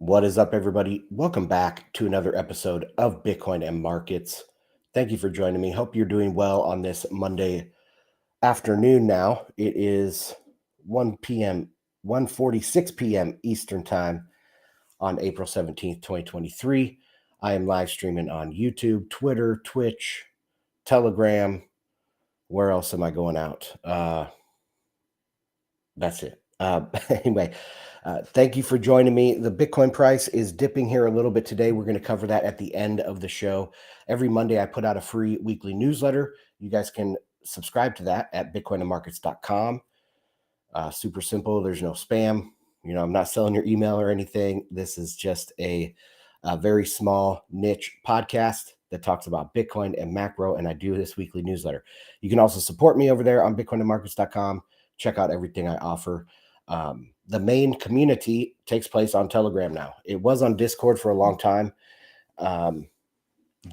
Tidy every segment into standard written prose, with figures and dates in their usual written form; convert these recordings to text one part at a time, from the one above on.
What is up, everybody? Welcome back to another episode of Bitcoin and Markets. Thank you for joining me. Hope you're doing well on this Monday afternoon now. It is 1 p.m., 1:46 p.m. Eastern Time on April 17th, 2023. I am live streaming on YouTube, Twitter, Twitch, Telegram. Where else am I going out? That's it. Anyway, thank you for joining me. The Bitcoin price is dipping here a little bit today. We're going to cover that at the end of the show. Every Monday, I put out a free weekly newsletter. You guys can subscribe to that at bitcoinandmarkets.com. Super simple. There's no spam. I'm not selling your email or anything. This is just a very small niche podcast that talks about Bitcoin and macro, and I do this weekly newsletter. You can also support me over there on bitcoinandmarkets.com. Check out everything I offer. The main community takes place on Telegram now. It was on Discord for a long time.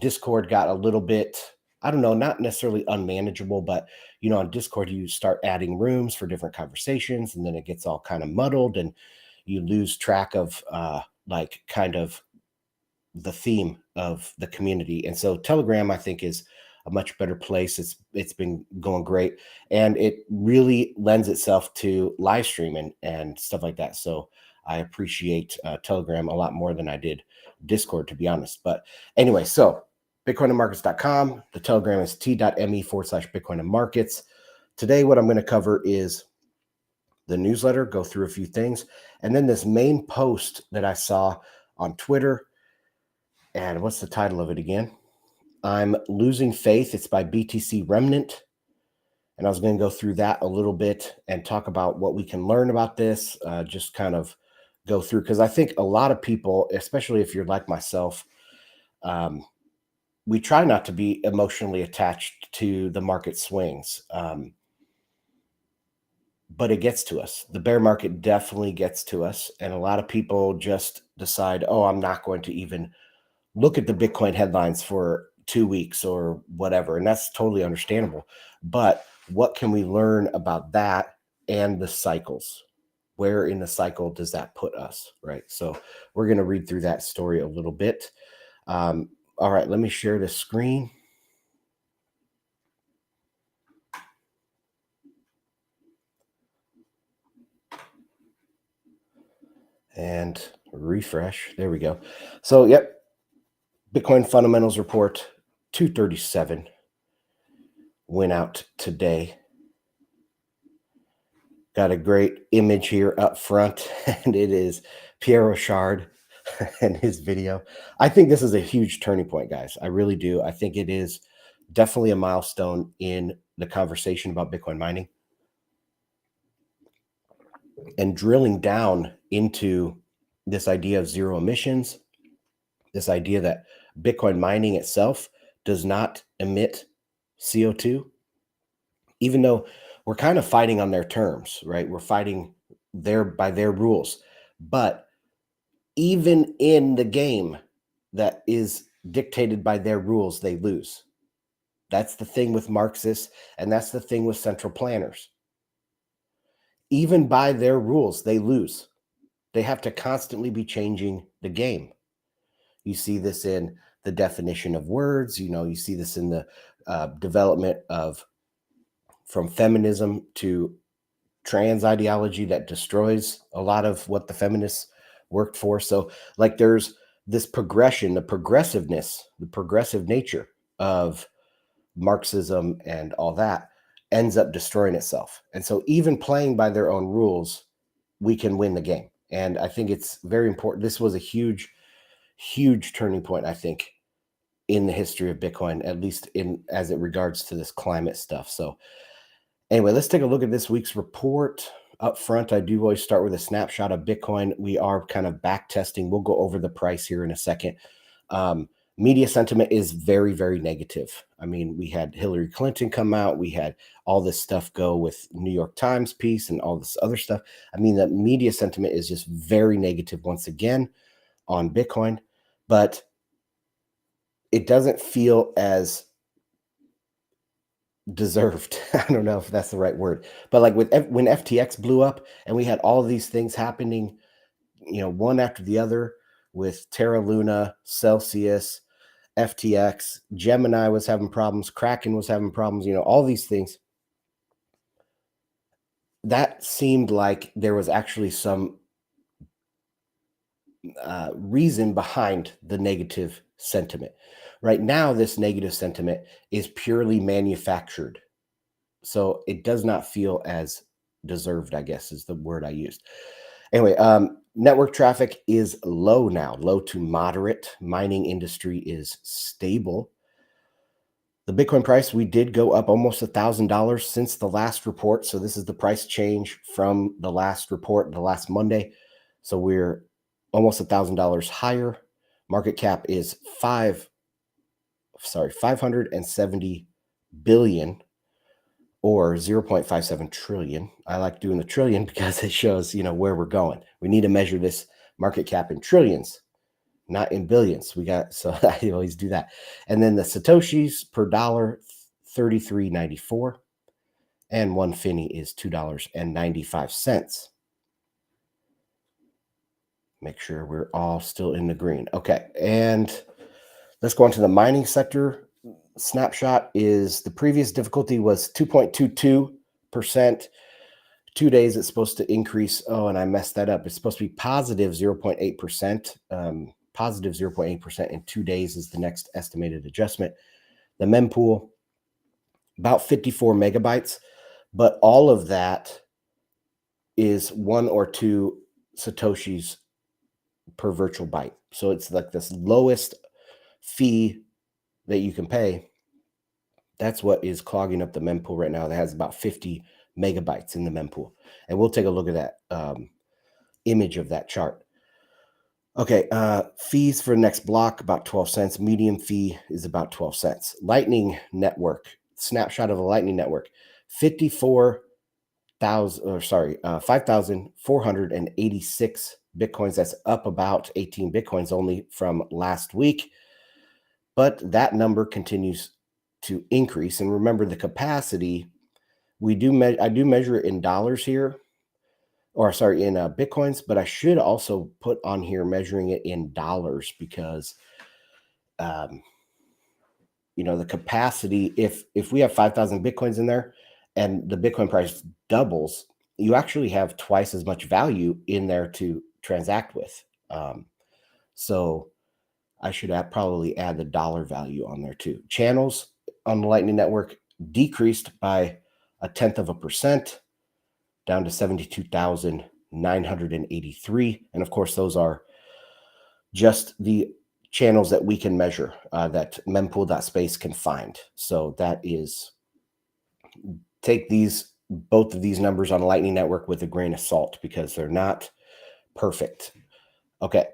Discord got a little bit, I don't know, not necessarily unmanageable, but on Discord, you start adding rooms for different conversations, and then it gets all kind of muddled, and you lose track of kind of the theme of the community. And so Telegram, I think, is a much better place. It's been going great, and it really lends itself to live streaming and stuff like that. So I appreciate Telegram a lot more than I did Discord, to be honest. But anyway, so bitcoinandmarkets.com. The Telegram is t.me/Bitcoin and Markets. Today, what I'm going to cover is the newsletter, go through a few things, and then this main post that I saw on Twitter. And what's the title of it again? I'm Losing Faith. It's by BTC Remnant. And I was going to go through that a little bit and talk about what we can learn about this, just kind of go through, because I think a lot of people, especially if you're like myself, we try not to be emotionally attached to the market swings. But it gets to us. The bear market definitely gets to us. And a lot of people just decide, oh, I'm not going to even look at the Bitcoin headlines for 2 weeks or whatever. And that's totally understandable. But what can we learn about that and the cycles? Where in the cycle does that put us, right? So we're going to read through that story a little bit. All right, let me share the screen. And refresh. There we go. So, yep. Bitcoin fundamentals report 237 went out today. Got a great image here up front, and it is Pierre Rochard and his video. I think this is a huge turning point, guys. I really do. I think it is definitely a milestone in the conversation about Bitcoin mining. And drilling down into this idea of zero emissions, this idea that Bitcoin mining itself does not emit CO2, even though we're kind of fighting on their terms, right? We're fighting by their rules. But even in the game that is dictated by their rules, they lose. That's the thing with Marxists, and that's the thing with central planners. Even by their rules, they lose. They have to constantly be changing the game. You see this in the definition of words. You see this in the development from feminism to trans ideology that destroys a lot of what the feminists worked for. So there's this progression, the progressiveness, the progressive nature of Marxism and all that ends up destroying itself. And so even playing by their own rules, we can win the game. And I think it's very important. This was a huge turning point, I think, in the history of Bitcoin, at least as it regards to this climate stuff. So anyway, let's take a look at this week's report. Up front, I do always start with a snapshot of Bitcoin. We are kind of back testing. We'll go over the price here in a second. Media sentiment is very, very negative. I mean, we had Hillary Clinton come out. We had all this stuff go with New York Times piece and all this other stuff. I mean, the media sentiment is just very negative once again on Bitcoin, but it doesn't feel as deserved. I don't know if that's the right word, but when FTX blew up and we had all of these things happening, one after the other, with Terra Luna, Celsius, FTX, Gemini was having problems, Kraken was having problems, all these things. That seemed like there was actually some reason behind the negative sentiment. Right now, this negative sentiment is purely manufactured. So it does not feel as deserved, I guess is the word I used. Anyway, network traffic is low now, low to moderate. Mining industry is stable. The Bitcoin price, we did go up almost $1,000 since the last report. So this is the price change from the last report, the last Monday. So we're almost $1,000 higher. Market cap is 570 billion or 0.57 trillion. I like doing the trillion because it shows, where we're going. We need to measure this market cap in trillions, not in billions. So I always do that. And then the Satoshis per dollar, 33.94, and one Finny is $2.95. Make sure we're all still in the green. Okay, and let's go on to the mining sector. Snapshot is the previous difficulty was 2.22%. 2 days it's supposed to increase. Oh, and I messed that up. It's supposed to be positive 0.8%. Positive 0.8% in 2 days is the next estimated adjustment. The mempool, about 54 megabytes, but all of that is 1 or 2 Satoshis per virtual byte. So it's like this lowest fee that you can pay. That's what is clogging up the mempool right now. That has about 50 megabytes in the mempool. And we'll take a look at that image of that chart. Okay, fees for the next block, about 12 cents. Medium fee is about 12 cents. Lightning Network, snapshot of the Lightning Network, 5,486 Bitcoins. That's up about 18 Bitcoins only from last week. But that number continues to increase. And remember the capacity, I do measure it in dollars here, or sorry, in Bitcoins, but I should also put on here measuring it in dollars because, the capacity, if we have 5,000 Bitcoins in there and the Bitcoin price doubles, you actually have twice as much value in there to transact with. So I should probably add the dollar value on there too. Channels on the Lightning Network decreased by 0.1%, down to 72,983. And of course, those are just the channels that we can measure, that mempool.space can find. So that is, take both of these numbers on Lightning Network with a grain of salt because they're not perfect. Okay,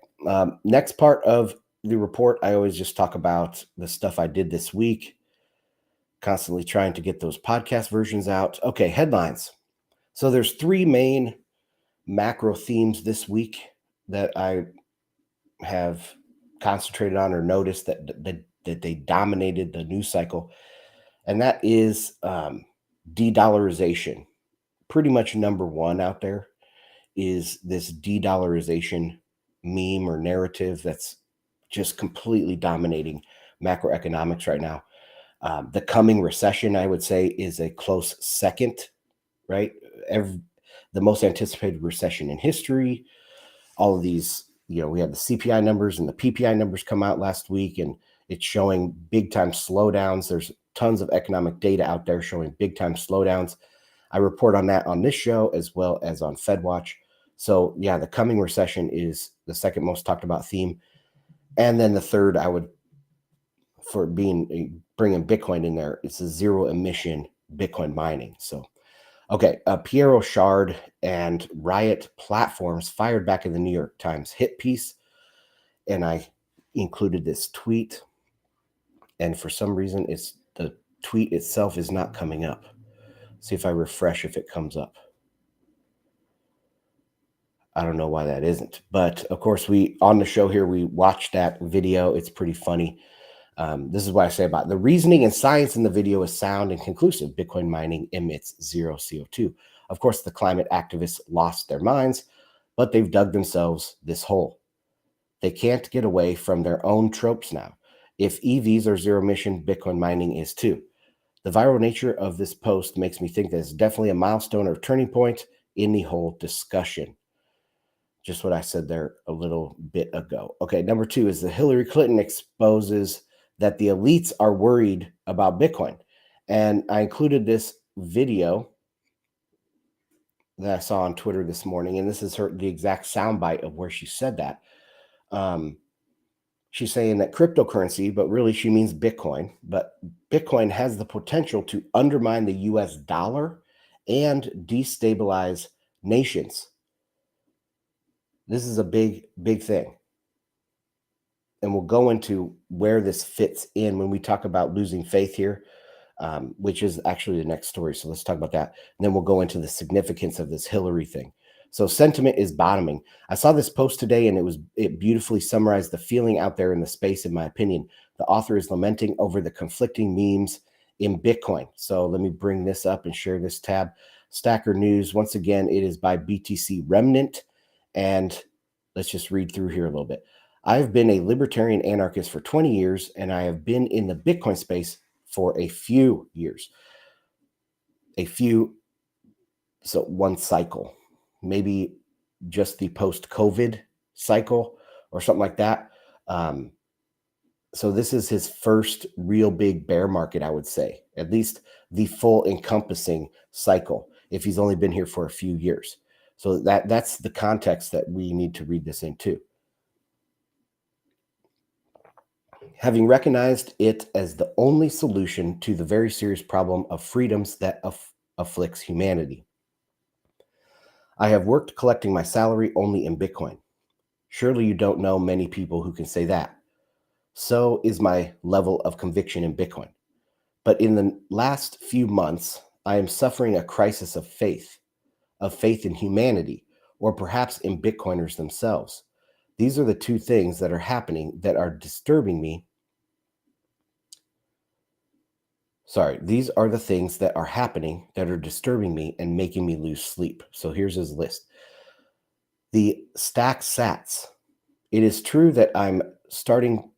next part of the report, I always just talk about the stuff I did this week, constantly trying to get those podcast versions out. Okay, headlines. So there's 3 main macro themes this week that I have concentrated on or noticed that they dominated the news cycle. And that is de-dollarization. Pretty much number one out there is this de-dollarization meme or narrative that's just completely dominating macroeconomics right now. The coming recession, I would say, is a close second, right? The most anticipated recession in history. All of these, we had the CPI numbers and the PPI numbers come out last week, and it's showing big time slowdowns. There's tons of economic data out there showing big time slowdowns. I report on that on this show as well as on FedWatch. So yeah, the coming recession is the second most talked about theme. And then the third, for bringing Bitcoin in there, it's a zero emission Bitcoin mining. So, okay, Pierre Rochard and Riot Platforms fired back in the New York Times hit piece. And I included this tweet. And for some reason, the tweet itself is not coming up. See if I refresh if it comes up. I don't know why that isn't. But of course, on the show here, we watched that video. It's pretty funny. This is what I say about the reasoning and science in the video is sound and conclusive. Bitcoin mining emits zero CO2. Of course, the climate activists lost their minds, but they've dug themselves this hole. They can't get away from their own tropes now. If EVs are zero emission, Bitcoin mining is too. The viral nature of this post makes me think that it's definitely a milestone or turning point in the whole discussion. Just what I said there a little bit ago. Okay, number 2 is that Hillary Clinton exposes that the elites are worried about Bitcoin. And I included this video that I saw on Twitter this morning, and this is the exact soundbite of where she said that. She's saying that cryptocurrency, but really she means Bitcoin, but Bitcoin has the potential to undermine the US dollar and destabilize nations. This is a big, big thing. And we'll go into where this fits in when we talk about losing faith here, which is actually the next story. So let's talk about that. And then we'll go into the significance of this Hillary thing. So sentiment is bottoming. I saw this post today and it beautifully summarized the feeling out there in the space, in my opinion. The author is lamenting over the conflicting memes in Bitcoin. So let me bring this up and share this tab. Stacker News, once again, it is by BTC Remnant. And let's just read through here a little bit. I've been a libertarian anarchist for 20 years, and I have been in the Bitcoin space for a few years. So one cycle, maybe just the post-COVID cycle or something like that. So this is his first real big bear market, I would say, at least the full encompassing cycle, if he's only been here for a few years. So that's the context that we need to read this into. Having recognized it as the only solution to the very serious problem of freedoms that afflicts humanity, I have worked collecting my salary only in Bitcoin. Surely you don't know many people who can say that. So is my level of conviction in Bitcoin. But in the last few months, I am suffering a crisis of faith in humanity, or perhaps in Bitcoiners themselves. These are the two things that are happening that are disturbing me. These are the things that are happening that are disturbing me and making me lose sleep. So here's his list. The stack sats. It is true that I'm starting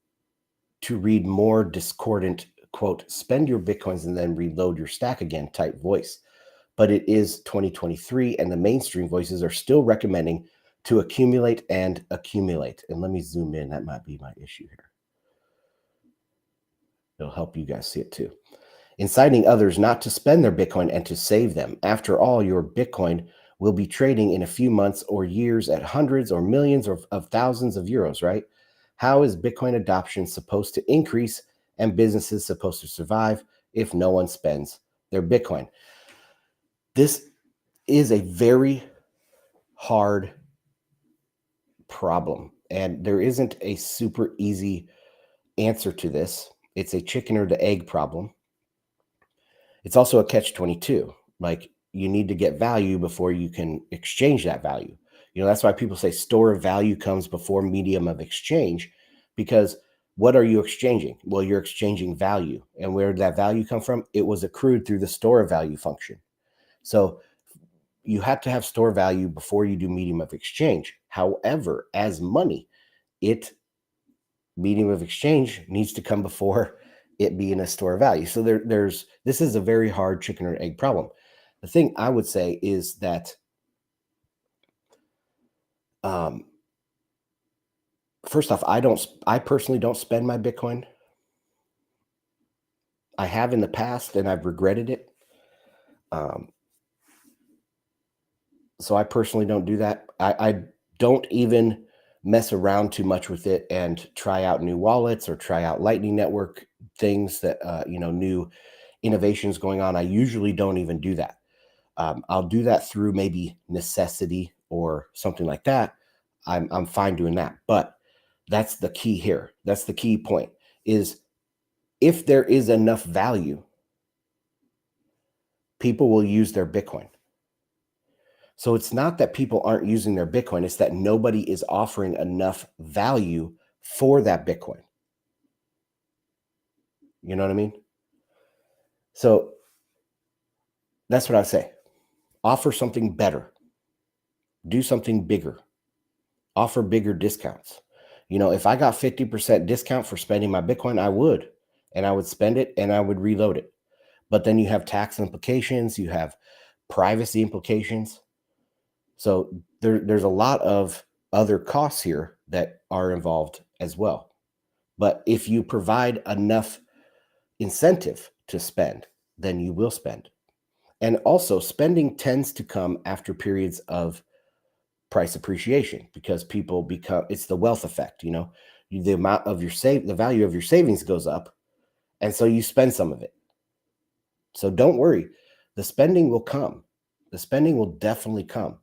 to read more discordant, quote, spend your Bitcoins and then reload your stack again type voice. But it is 2023 and the mainstream voices are still recommending to accumulate and accumulate. And let me zoom in. That might be my issue here. It'll help you guys see it too. Inciting others not to spend their Bitcoin and to save them. After all, your Bitcoin will be trading in a few months or years at hundreds or millions of thousands of euros, right? How is Bitcoin adoption supposed to increase and businesses supposed to survive if no one spends their Bitcoin? This is a very hard problem, and there isn't a super easy answer to this. It's a chicken or the egg problem. It's also a catch-22. Like, you need to get value before you can exchange that value. That's why people say store of value comes before medium of exchange, because what are you exchanging? Well, you're exchanging value. And where did that value come from? It was accrued through the store of value function. So you have to have store value before you do medium of exchange. However, as money, medium of exchange needs to come before it being a store of value. So this is a very hard chicken or egg problem. The thing I would say is that first off, I personally don't spend my Bitcoin. I have in the past and I've regretted it. So I personally don't do that. I don't even mess around too much with it and try out new wallets or try out Lightning Network things that, new innovations going on. I usually don't even do that. I'll do that through maybe necessity or something like that. I'm fine doing that. But that's the key here. That's the key point, is if there is enough value, people will use their Bitcoin. So it's not that people aren't using their Bitcoin. It's that nobody is offering enough value for that Bitcoin. You know what I mean? So that's what I say. Offer something better. Do something bigger. Offer bigger discounts. If I got 50% discount for spending my Bitcoin, I would, and I would spend it and I would reload it. But then you have tax implications, you have privacy implications. So there's a lot of other costs here that are involved as well. But if you provide enough incentive to spend, then you will spend. And also, spending tends to come after periods of price appreciation because people become, it's the wealth effect, the amount of the value of your savings goes up. And so you spend some of it. So don't worry, the spending will come. The spending will definitely come.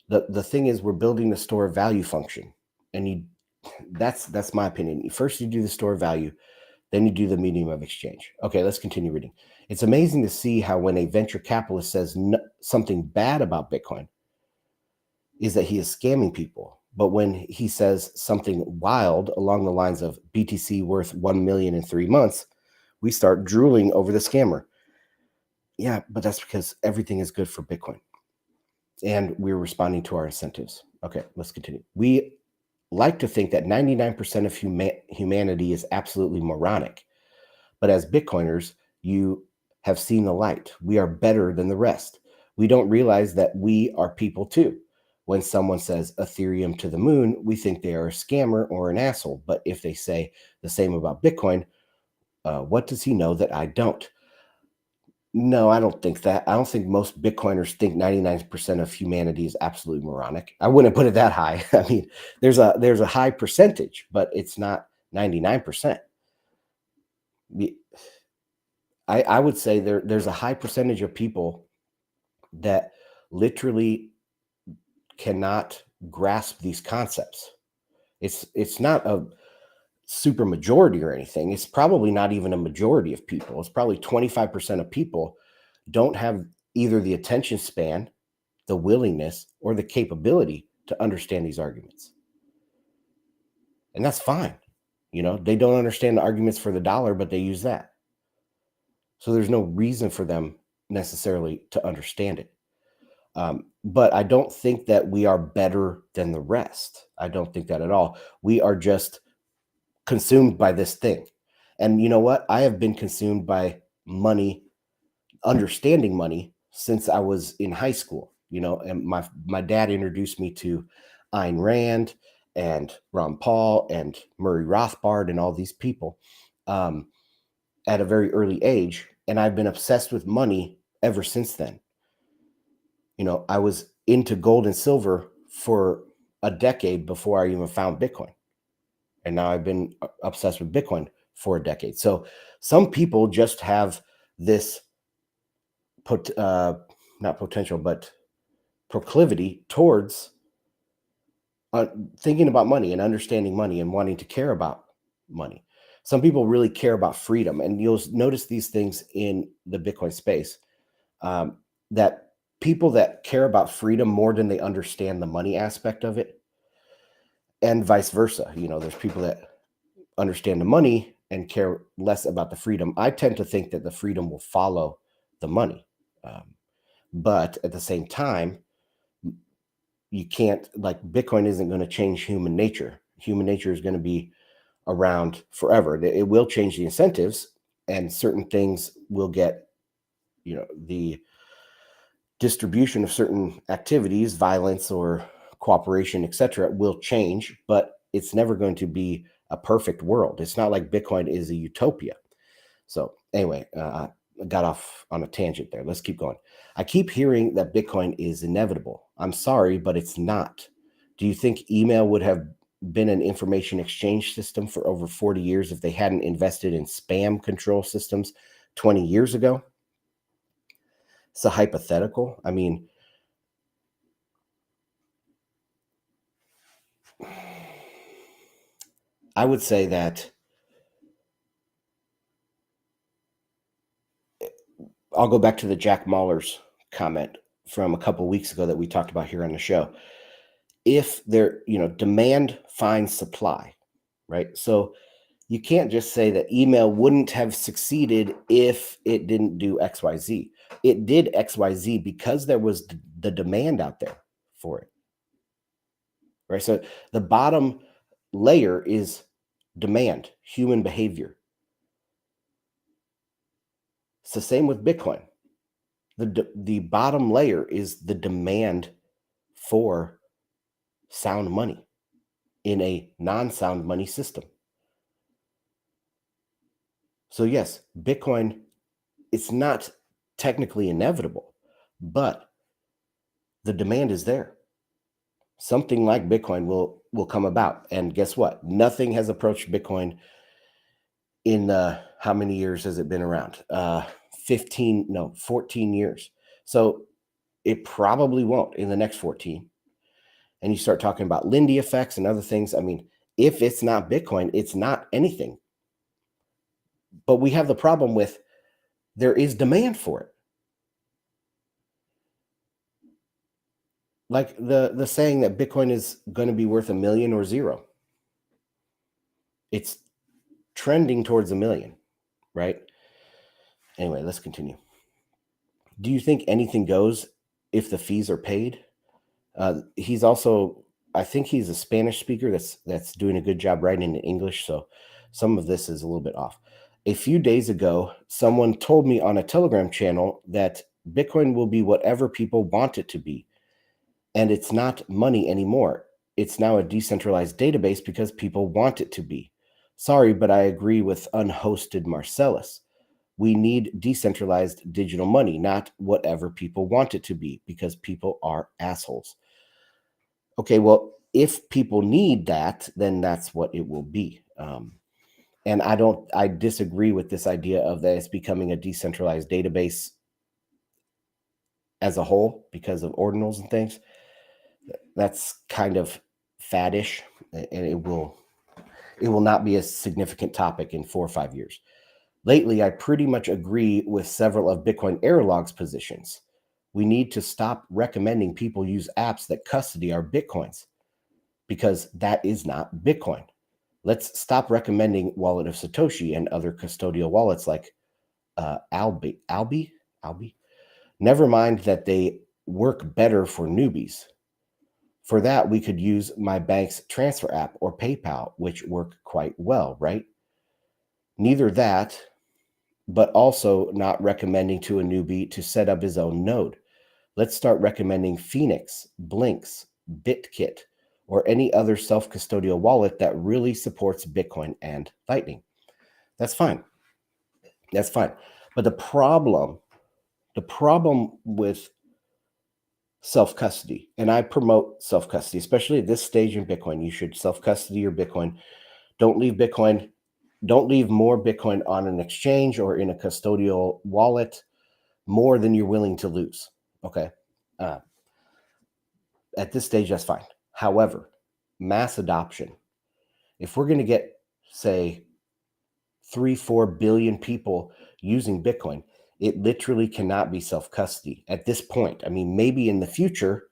The thing is, we're building the store of value function, and that's my opinion. First, you do the store of value, then you do the medium of exchange. Okay, let's continue reading. It's amazing to see how when a venture capitalist says something bad about Bitcoin, is that he is scamming people. But when he says something wild along the lines of BTC worth 1 million in 3 months, we start drooling over the scammer. Yeah, but that's because everything is good for Bitcoin. And we're responding to our incentives. Okay, let's continue. We like to think that 99% of humanity is absolutely moronic. But as Bitcoiners, you have seen the light. We are better than the rest. We don't realize that we are people too. When someone says Ethereum to the moon, we think they are a scammer or an asshole. But if they say the same about Bitcoin, what does he know that I don't? No, I don't think that. I don't think most Bitcoiners think 99% of humanity is absolutely moronic. I wouldn't put it that high. I mean, there's a high percentage, but it's not 99%. I would say there's a high percentage of people that literally cannot grasp these concepts. It's not a super majority or anything. It's probably not even a majority of people. It's probably 25% of people don't have either the attention span, the willingness, or the capability to understand these arguments. And that's fine. They don't understand the arguments for the dollar, but they use that. So there's no reason for them necessarily to understand it. But I don't think that we are better than the rest. I don't think that at all. We are just consumed by this thing. And you know what? I have been consumed by money, understanding money since I was in high school, and my dad introduced me to Ayn Rand and Ron Paul and Murray Rothbard and all these people at a very early age. And I've been obsessed with money ever since then. I was into gold and silver for a decade before I even found Bitcoin. And now I've been obsessed with Bitcoin for a decade. So some people just have this not potential, but proclivity towards thinking about money and understanding money and wanting to care about money. Some people really care about freedom, and you'll notice these things in the Bitcoin space, that people that care about freedom more than they understand the money aspect of it, and vice versa. There's people that understand the money and care less about the freedom. I tend to think that the freedom will follow the money. But at the same time, you can't, like, Bitcoin isn't going to change human nature. Human nature is going to be around forever. It will change the incentives, and certain things will get, the distribution of certain activities, violence or cooperation, etc., will change, but it's never going to be a perfect world. It's not like Bitcoin is a utopia. So anyway, I got off on a tangent there. Let's keep going. I keep hearing that Bitcoin is inevitable. I'm sorry, but it's not. Do you think email would have been an information exchange system for over 40 years if they hadn't invested in spam control systems 20 years ago? It's a hypothetical. I mean, I would say that I'll go back to the Jack Mahler's comment from a couple of weeks ago that we talked about here on the show. If there, demand finds supply, right? So you can't just say that email wouldn't have succeeded if it didn't do XYZ. It did XYZ because there was the demand out there for it, right? So the bottom layer is demand, human behavior. It's the same with Bitcoin. The bottom layer is the demand for sound money in a non-sound money system. So yes, Bitcoin, it's not technically inevitable, but the demand is there. Something like Bitcoin will come about. And guess what? Nothing has approached Bitcoin in how many years has it been around? 14 years. So it probably won't in the next 14. And you start talking about Lindy effects and other things. I mean, if it's not Bitcoin, it's not anything. But we have the problem with there is demand for it. Like the saying that Bitcoin is going to be worth 1 million or zero. It's trending towards 1 million, right? Anyway, let's continue. Do you think anything goes if the fees are paid? He's also, I think he's a Spanish speaker that's doing a good job writing in English, so some of this is a little bit off. A few days ago, someone told me on a Telegram channel that Bitcoin will be whatever people want it to be, and it's not money anymore. It's now a decentralized database because people want it to be. Sorry, but I agree with unhosted Marcellus. We need decentralized digital money, not whatever people want it to be, because people are assholes. Okay, well, if people need that, then that's what it will be. And I disagree with this idea of that it's becoming a decentralized database as a whole because of ordinals and things. That's kind of faddish, and it will not be a significant topic in 4 or 5 years. Lately, I pretty much agree with several of Bitcoin Erolog's positions. We need to stop recommending people use apps that custody our Bitcoins because that is not Bitcoin. Let's stop recommending Wallet of Satoshi and other custodial wallets like Alby. Never mind that they work better for newbies. For that, we could use my bank's transfer app or PayPal, which work quite well, right? Neither that, but also not recommending to a newbie to set up his own node. Let's start recommending Phoenix, Blinks, BitKit, or any other self-custodial wallet that really supports Bitcoin and Lightning. That's fine. That's fine. But the problem with self-custody, and I promote self-custody, especially at this stage in Bitcoin, you should self-custody your Bitcoin. Don't leave more Bitcoin on an exchange or in a custodial wallet more than you're willing to lose. Okay. At this stage, that's fine. However, mass adoption, if we're going to get, say, 3-4 billion people using Bitcoin, it literally cannot be self-custody at this point. I mean, maybe in the future,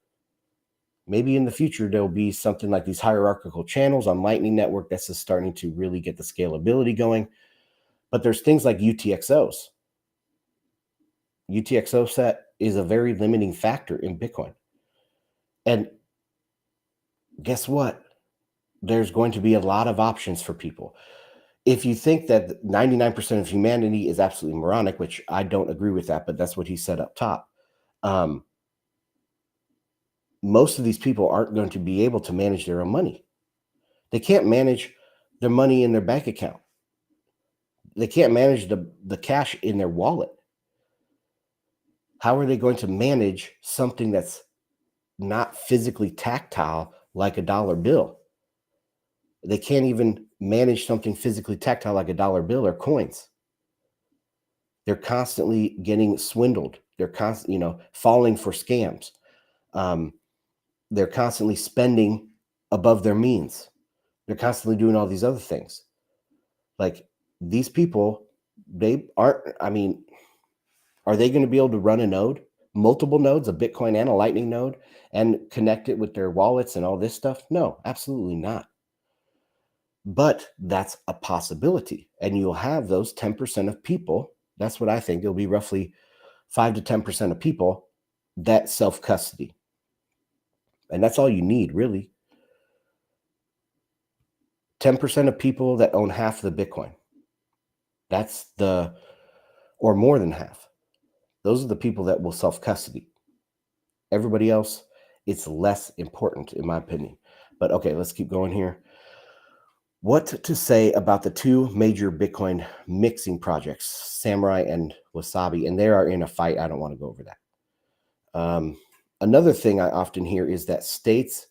there'll be something like these hierarchical channels on Lightning Network that's just starting to really get the scalability going. But there's things like UTXOs. UTXO set is a very limiting factor in Bitcoin. And guess what? There's going to be a lot of options for people. If you think that 99% of humanity is absolutely moronic, which I don't agree with that, but that's what he said up top. Most of these people aren't going to be able to manage their own money. They can't manage their money in their bank account. They can't manage the cash in their wallet. How are they going to manage something that's not physically tactile like a dollar bill? They can't even manage something physically tactile like a dollar bill or coins. They're constantly getting swindled. They're constantly, falling for scams. They're constantly spending above their means. They're constantly doing all these other things. Like these people, they aren't, are they going to be able to run a node, multiple nodes, a Bitcoin and a Lightning node, and connect it with their wallets and all this stuff? No, absolutely not. But that's a possibility. And you'll have those 10% of people. That's what I think. It'll be roughly 5 to 10% of people that self-custody. And that's all you need, really. 10% of people that own half the Bitcoin. That's or more than half. Those are the people that will self-custody. Everybody else, it's less important, in my opinion. But okay, let's keep going here. What to say about the two major Bitcoin mixing projects, Samurai and Wasabi, and they are in a fight. I don't want to go over that. Another thing I often hear is that states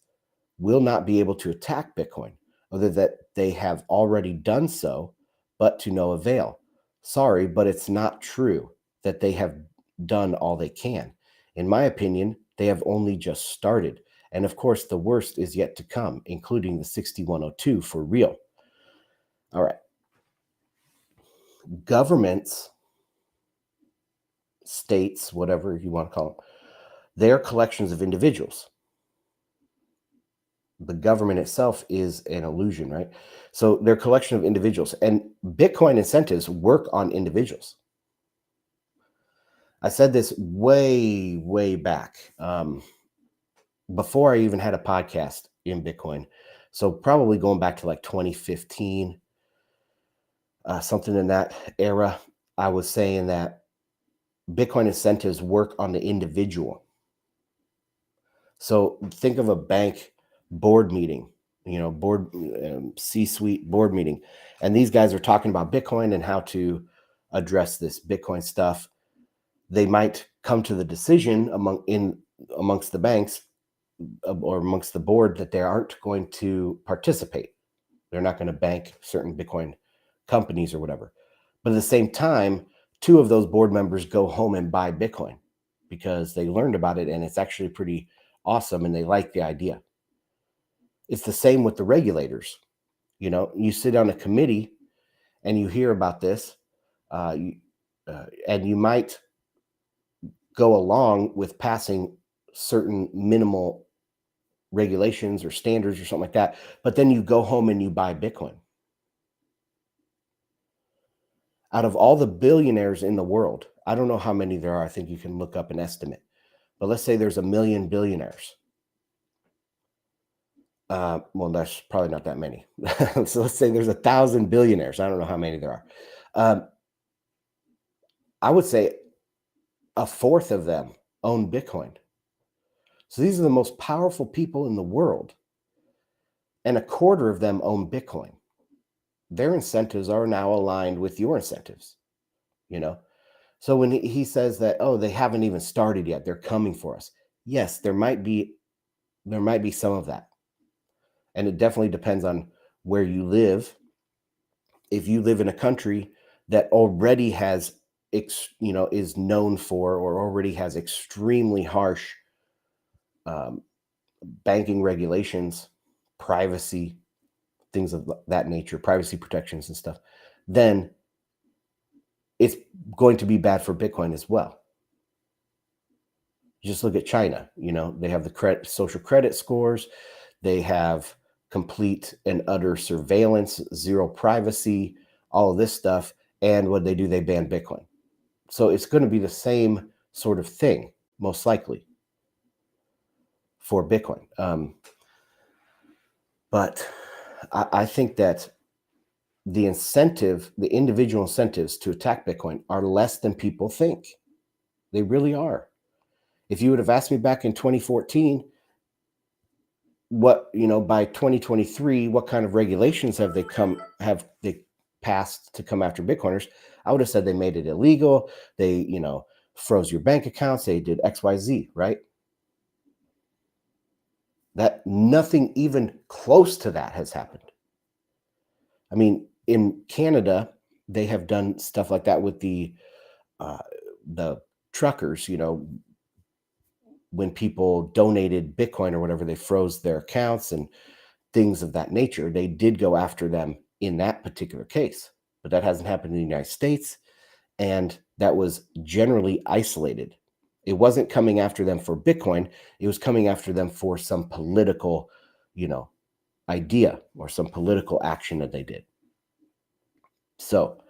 will not be able to attack Bitcoin, other that they have already done so, but to no avail. Sorry, but it's not true that they have done all they can. In my opinion, they have only just started. And of course, the worst is yet to come, including the 6102 for real. All right. Governments, states, whatever you want to call them, they're collections of individuals. The government itself is an illusion, right? So they're a collection of individuals, and Bitcoin incentives work on individuals. I said this way, way back, before I even had a podcast in Bitcoin. So probably going back to like 2015, something in that era, I was saying that Bitcoin incentives work on the individual. So think of a bank board meeting, board C-suite board meeting, and these guys are talking about Bitcoin and how to address this Bitcoin stuff. They might come to the decision amongst the banks or amongst the board that they aren't going to participate. They're not going to bank certain Bitcoin companies or whatever. But at the same time, two of those board members go home and buy Bitcoin because they learned about it and it's actually pretty awesome and they like the idea. It's the same with the regulators. You sit on a committee and you hear about this, and you might go along with passing certain minimal regulations or standards or something like that, but then you go home and you buy Bitcoin. Out of all the billionaires in the world, I don't know how many there are. I think you can look up an estimate, but let's say there's 1 million billionaires. Well, that's probably not that many. So let's say there's 1,000 billionaires. I don't know how many there are. I would say a fourth of them own Bitcoin. So these are the most powerful people in the world. And a quarter of them own Bitcoin. Their incentives are now aligned with your incentives, So when he says that, oh, they haven't even started yet, they're coming for us. Yes, there might be some of that. And it definitely depends on where you live. If you live in a country that already has, is known for or already has extremely harsh banking regulations, privacy, things of that nature, privacy protections and stuff, then it's going to be bad for Bitcoin as well. Just look at China. They have the social credit scores. They have complete and utter surveillance, zero privacy, all of this stuff. And what they do, they ban Bitcoin. So it's going to be the same sort of thing, most likely, for Bitcoin. But I think that the individual incentives to attack Bitcoin are less than people think. They really are. If you would have asked me back in 2014, by 2023, what kind of regulations have they passed to come after Bitcoiners? I would have said they made it illegal. They, froze your bank accounts. They did XYZ, right? That nothing even close to that has happened. I mean, in Canada, they have done stuff like that with the truckers, when people donated Bitcoin or whatever, they froze their accounts and things of that nature. They did go after them in that particular case, but that hasn't happened in the United States. And that was generally isolated. It wasn't coming after them for Bitcoin. It was coming after them for some political, idea or some political action that they did. So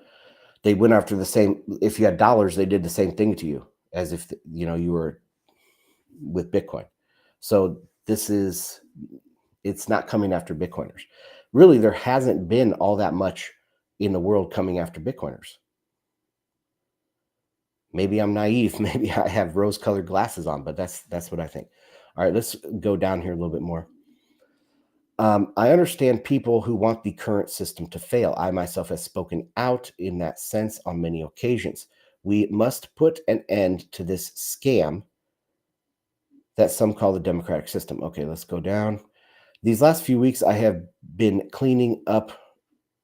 they went after the same. If you had dollars, they did the same thing to you as if, you were with Bitcoin. So it's not coming after Bitcoiners. really there hasn't been all that much in the world coming after Bitcoiners. Maybe I'm naive. Maybe I have rose-colored glasses on, but that's what I think. All right, let's go down here a little bit more. I understand people who want the current system to fail. I myself have spoken out in that sense on many occasions. We must put an end to this scam that some call the democratic system. Okay, let's go down. These last few weeks, I have been cleaning up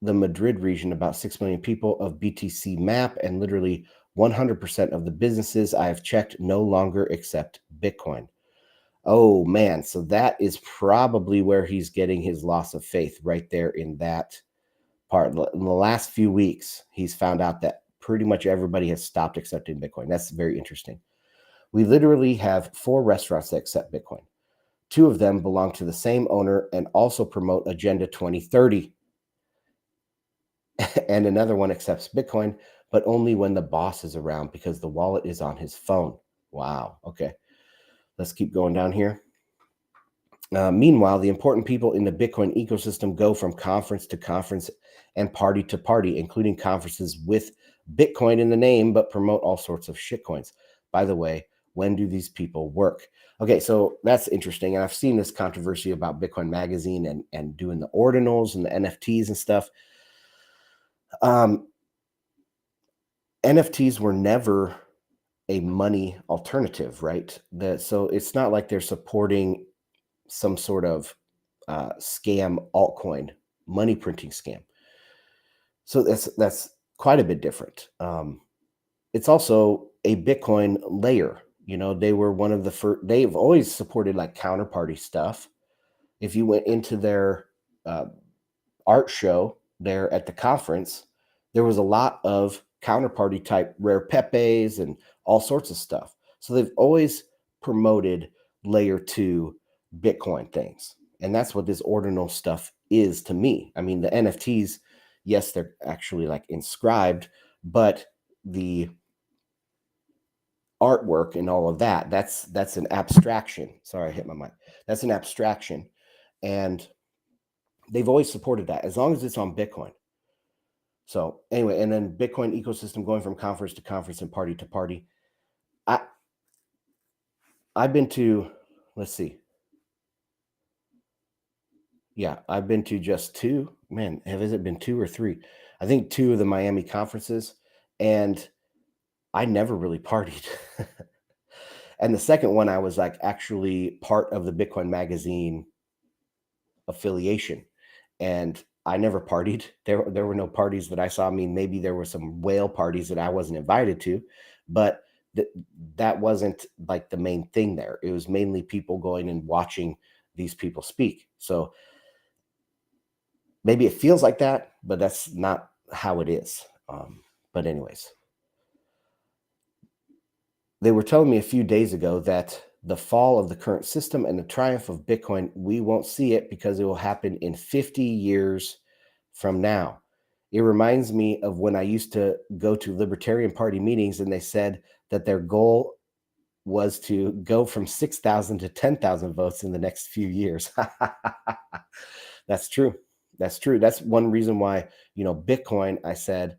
the Madrid region, about 6 million people of BTC map, and literally 100% of the businesses I have checked no longer accept Bitcoin. Oh man, so that is probably where he's getting his loss of faith, right there in that part. In the last few weeks, he's found out that pretty much everybody has stopped accepting Bitcoin. That's very interesting. We literally have 4 restaurants that accept Bitcoin. 2 of them belong to the same owner and also promote Agenda 2030. And another one accepts Bitcoin, but only when the boss is around because the wallet is on his phone. Wow. Okay. Let's keep going down here. Meanwhile, the important people in the Bitcoin ecosystem go from conference to conference and party to party, including conferences with Bitcoin in the name, but promote all sorts of shitcoins. By the way, when do these people work? Okay, so that's interesting. And I've seen this controversy about Bitcoin Magazine and doing the ordinals and the NFTs and stuff. NFTs were never a money alternative, right? So it's not like they're supporting some sort of scam altcoin money printing scam. So that's quite a bit different. It's also a Bitcoin layer. You know, they were one of the first. They've always supported like counterparty stuff. If you went into their uh, art show there at the conference, there was a lot of counterparty type rare pepes and all sorts of stuff. So they've always promoted layer 2 Bitcoin things. And that's what this ordinal stuff is to me. I mean, the NFTs, yes, they're actually like inscribed, but the artwork and all of that, that's an abstraction. Sorry, I hit my mic. That's an abstraction. And they've always supported that as long as it's on Bitcoin. So anyway, and then Bitcoin ecosystem going from conference to conference and party to party. I I've been to, let's see. Yeah, I've been to just 2. Man, has it been 2 or 3? I think 2 of the Miami conferences, and I never really partied. And the second one, I was like actually part of the Bitcoin Magazine affiliation, and I never partied. There were no parties that I saw. I mean, maybe there were some whale parties that I wasn't invited to, but th- that wasn't like the main thing there. It was mainly people going and watching these people speak. So maybe it feels like that, but that's not how it is. But anyways, they were telling me a few days ago that the fall of the current system and the triumph of Bitcoin, we won't see it because it will happen in 50 years from now. It reminds me of when I used to go to Libertarian Party meetings and they said that their goal was to go from 6,000 to 10,000 votes in the next few years. That's true. That's true. That's one reason why, Bitcoin, I said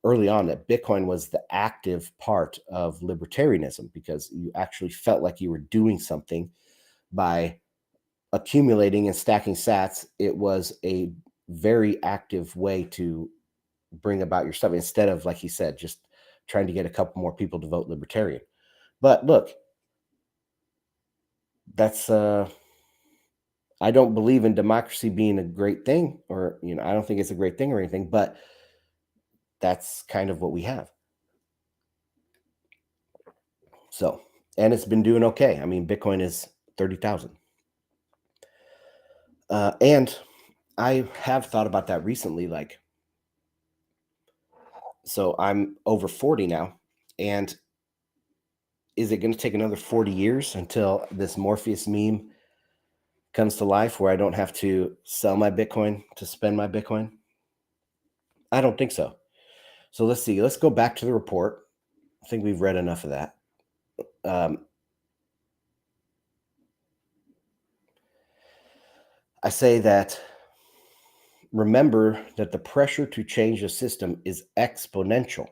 early on that Bitcoin was the active part of libertarianism because you actually felt like you were doing something by accumulating and stacking sats. It was a very active way to bring about your stuff instead of, like he said, just trying to get a couple more people to vote libertarian. But look, that's I don't believe in democracy being a great thing, or I don't think it's a great thing or anything, but that's kind of what we have. So, and it's been doing okay. I mean, Bitcoin is 30,000. And I have thought about that recently. Like, so I'm over 40 now. And is it going to take another 40 years until this Morpheus meme comes to life where I don't have to sell my Bitcoin to spend my Bitcoin? I don't think so. So let's see. Let's go back to the report. I think we've read enough of that. I say that remember that the pressure to change the system is exponential.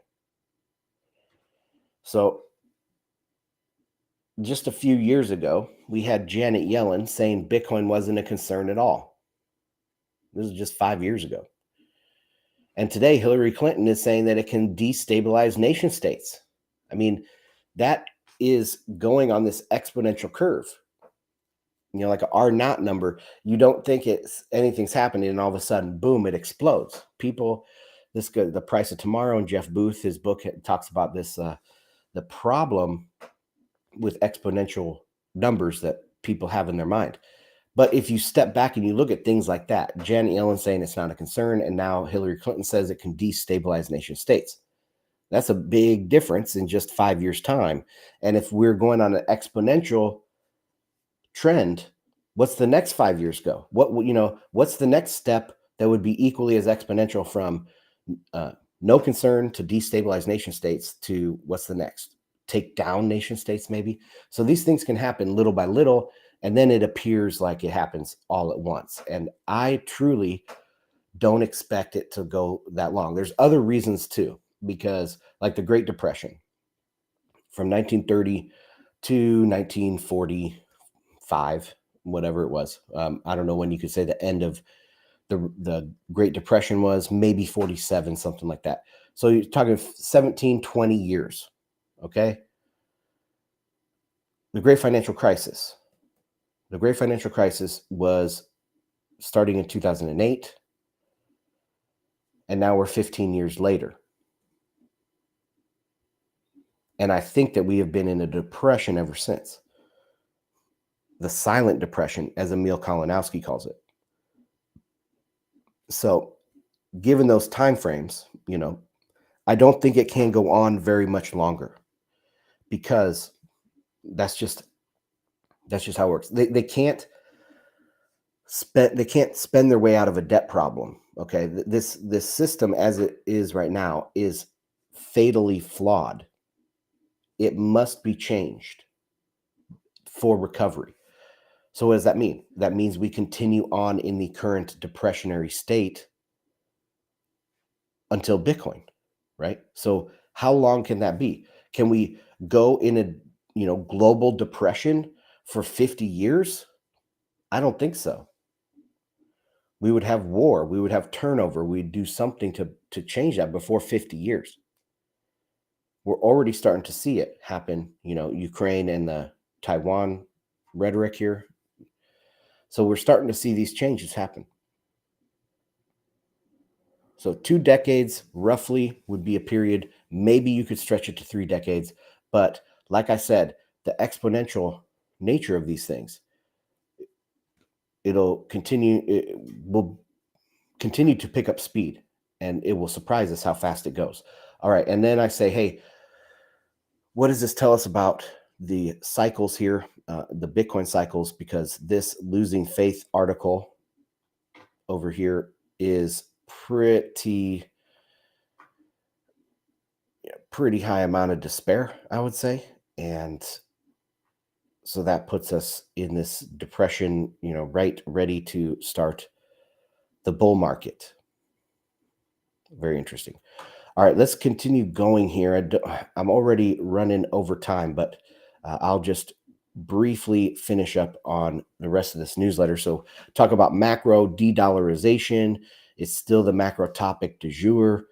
So, just a few years ago, we had Janet Yellen saying Bitcoin wasn't a concern at all. This is just 5 years ago. And today, Hillary Clinton is saying that it can destabilize nation states. I mean, that is going on this exponential curve. Like a R naught number, you don't think anything's happening, and all of a sudden, boom, it explodes. People, The Price of Tomorrow, and Jeff Booth, his book talks about this, the problem with exponential numbers that people have in their mind. But if you step back and you look at things like that, Janet Yellen saying it's not a concern, and now Hillary Clinton says it can destabilize nation states. That's a big difference in just 5 years' time. And if we're going on an exponential trend, what's the next 5 years go? What's the next step that would be equally as exponential from no concern to destabilize nation states to what's the next? Take down nation states, maybe. So these things can happen little by little, and then it appears like it happens all at once. And I truly don't expect it to go that long. There's other reasons too, because like the Great Depression from 1930 to 1945, whatever it was. I don't know when you could say the end of the Great Depression was, maybe 47, something like that. So you're talking 17, 20 years. Okay. The Great Financial Crisis. The Great Financial Crisis was starting in 2008, and now we're 15 years later. And I think that we have been in a depression ever since. The silent depression, as Emil Kalinowski calls it. So, given those time frames, I don't think it can go on very much longer, because that's just how it works. They can't spend their way out of a debt problem. Okay, this system as it is right now is fatally flawed. It must be changed for recovery. So what does that mean? That means we continue on in the current depressionary state until Bitcoin, right? So how long can that be? Can we go in a global depression for 50 years? I don't think so. We would have war, we would have turnover, we'd do something to change that before 50 years. We're already starting to see it happen, Ukraine and the Taiwan rhetoric here. So we're starting to see these changes happen. So 2 decades roughly would be a period. Maybe you could stretch it to 3 decades. But like I said, the exponential nature of these things, it will continue to pick up speed, and it will surprise us how fast it goes. All right. And then I say, hey, what does this tell us about the cycles here, the Bitcoin cycles? Because this losing faith article over here is pretty high amount of despair, I would say. And so that puts us in this depression, right, ready to start the bull market. Very interesting. All right, let's continue going here. I'm already running over time, but I'll just briefly finish up on the rest of this newsletter. So talk about macro de-dollarization. It's still the macro topic du jour.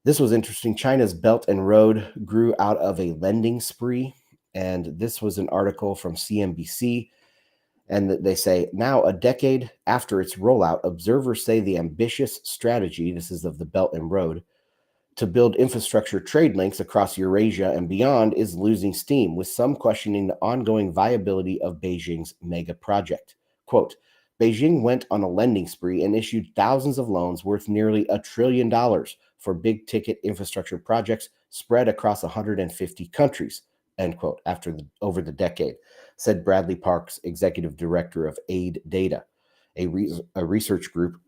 This was interesting. China's Belt and Road grew out of a lending spree. And this was an article from CNBC. And they say, now a decade after its rollout, observers say the ambitious strategy, this is of the Belt and Road, to build infrastructure trade links across Eurasia and beyond is losing steam, with some questioning the ongoing viability of Beijing's mega project. Quote, Beijing went on a lending spree and issued thousands of loans worth nearly $1 trillion for big ticket infrastructure projects spread across 150 countries, end quote, over the decade, said Bradley Parks, executive director of Aid Data, a research group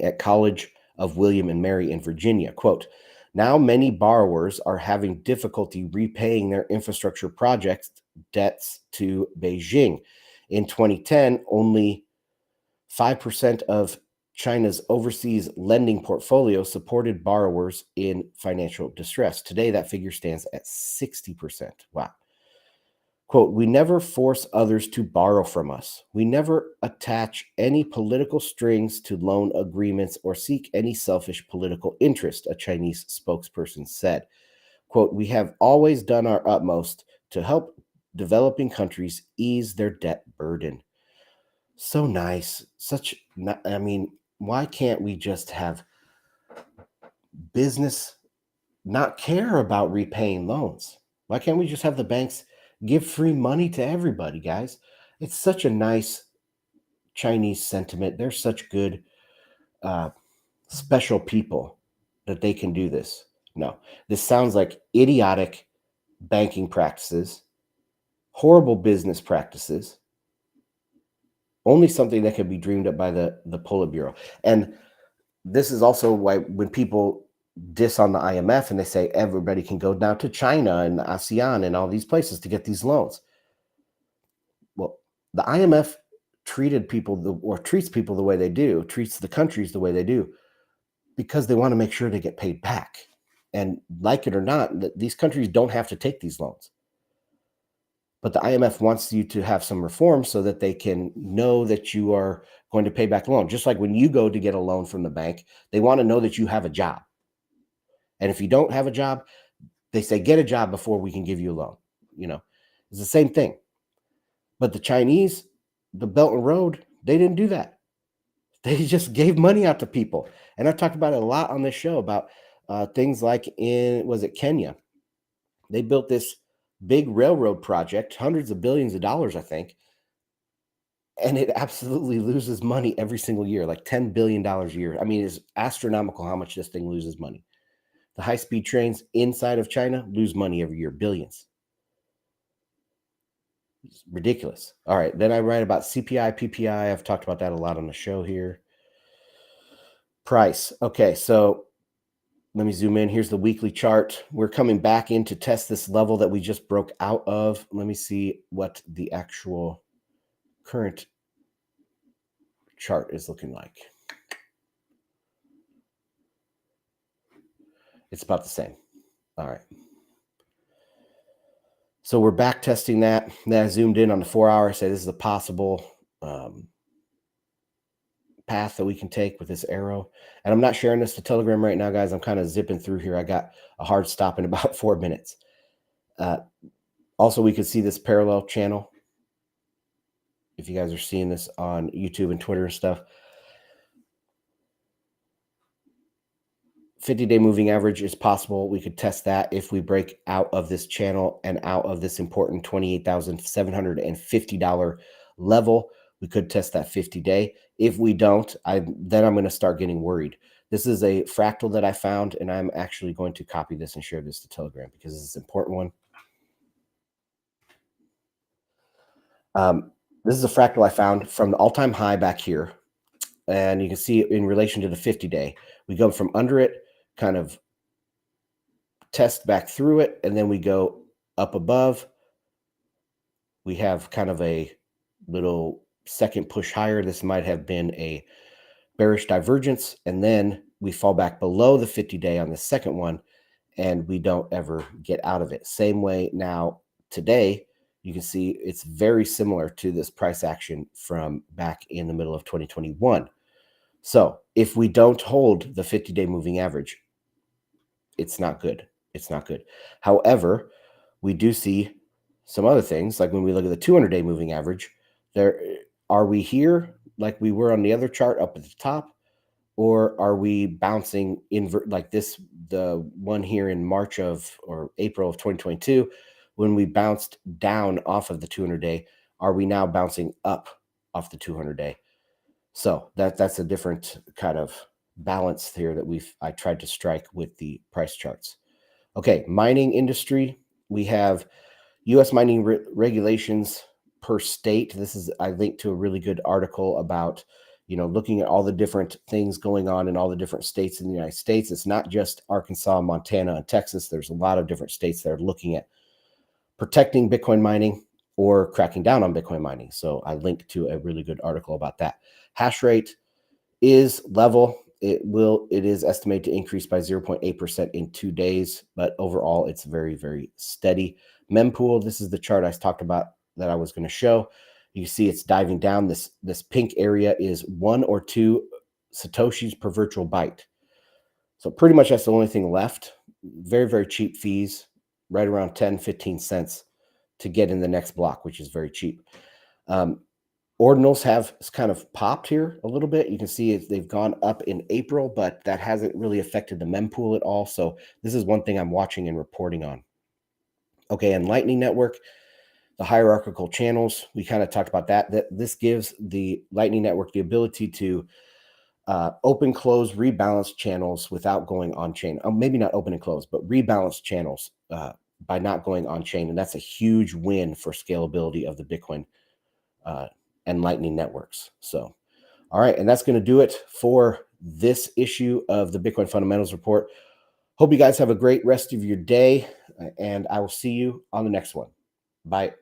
at College of William and Mary in Virginia. Quote, now many borrowers are having difficulty repaying their infrastructure project debts to Beijing. In 2010, only 5% of China's overseas lending portfolio supported borrowers in financial distress. Today, that figure stands at 60%. Wow. Quote, we never force others to borrow from us. We never attach any political strings to loan agreements or seek any selfish political interest, a Chinese spokesperson said. Quote, we have always done our utmost to help developing countries ease their debt burden. So nice. I mean, why can't we just have business not care about repaying loans? Why can't we just have the banks give free money to everybody, guys? It's such a nice Chinese sentiment. They're such good, uh, special people that they can do this. No, this sounds like idiotic banking practices, horrible business practices, only something that could be dreamed up by the Politburo. And this is also why when people diss on the IMF and they say everybody can go now to China and ASEAN and all these places to get these loans. Well, the IMF treated people or treats people the way they do, treats the countries the way they do, because they want to make sure they get paid back. And like it or not, these countries don't have to take these loans. But the IMF wants you to have some reform so that they can know that you are going to pay back the loan. Just like when you go to get a loan from the bank, they want to know that you have a job. And if you don't have a job, they say, get a job before we can give you a loan. You know, it's the same thing. But the Chinese, the Belt and Road, they didn't do that. They just gave money out to people. And I've talked about it a lot on this show about things like was it Kenya? They built this big railroad project, hundreds of billions of dollars, I think. And it absolutely loses money every single year, like $10 billion a year. I mean, it's astronomical how much this thing loses money. The high-speed trains inside of China lose money every year, billions. It's ridiculous. All right, then I write about CPI, PPI. I've talked about that a lot on the show here. Price. Okay, so let me zoom in. Here's the weekly chart. We're coming back in to test this level that we just broke out of. Let me see what the actual current chart is looking like. It's about the same. All right. So we're back testing that. Then I zoomed in on the 4 hour. I say this is a possible path that we can take with this arrow. And I'm not sharing this to Telegram right now, guys. I'm kind of zipping through here. I got a hard stop in about 4 minutes. Also, we could see this parallel channel. If you guys are seeing this on YouTube and Twitter and stuff. 50-day moving average is possible. We could test that if we break out of this channel and out of this important $28,750 level. We could test that 50-day. If we don't, then I'm going to start getting worried. This is a fractal that I found, and I'm actually going to copy this and share this to Telegram because this is an important one. This is a fractal I found from the all-time high back here. And you can see it in relation to the 50-day. We go from under it, kind of test back through it, and then we go up above. We have kind of a little second push higher. This might have been a bearish divergence, and then we fall back below the 50-day on the second one, and we don't ever get out of it. Same way now today, you can see it's very similar to this price action from back in the middle of 2021. So if we don't hold the 50-day moving average, it's not good. It's not good. However, we do see some other things, like when we look at the 200-day moving average, are we here like we were on the other chart up at the top, or are we bouncing invert like this, the one here in March of or April of 2022, when we bounced down off of the 200-day, are we now bouncing up off the 200-day? So that's a different kind of balance here that I tried to strike with the price charts. Okay, mining industry. We have U.S. mining regulations per state. I linked to a really good article about, looking at all the different things going on in all the different states in the United States. It's not just Arkansas, Montana, and Texas. There's a lot of different states that are looking at protecting Bitcoin mining or cracking down on Bitcoin mining. So I linked to a really good article about that. Hash rate is level. It is estimated to increase by 0.8% in 2 days, but overall it's very, very steady. Mempool, this is the chart I talked about that I was going to show. You see it's diving down. This pink area is 1 or 2 satoshis per virtual byte. So pretty much that's the only thing left. Very, very cheap fees, right around 10, 15 cents to get in the next block, which is very cheap. Ordinals have kind of popped here a little bit. You can see they've gone up in April, but that hasn't really affected the mempool at all. So this is one thing I'm watching and reporting on. Okay, and Lightning Network, the hierarchical channels, we kind of talked about that. This gives the Lightning Network the ability to open, close, rebalance channels without going on chain. Maybe not open and close, but rebalance channels by not going on chain. And that's a huge win for scalability of the Bitcoin and Lightning networks. So, all right. And that's going to do it for this issue of the Bitcoin Fundamentals Report. Hope you guys have a great rest of your day, and I will see you on the next one. Bye.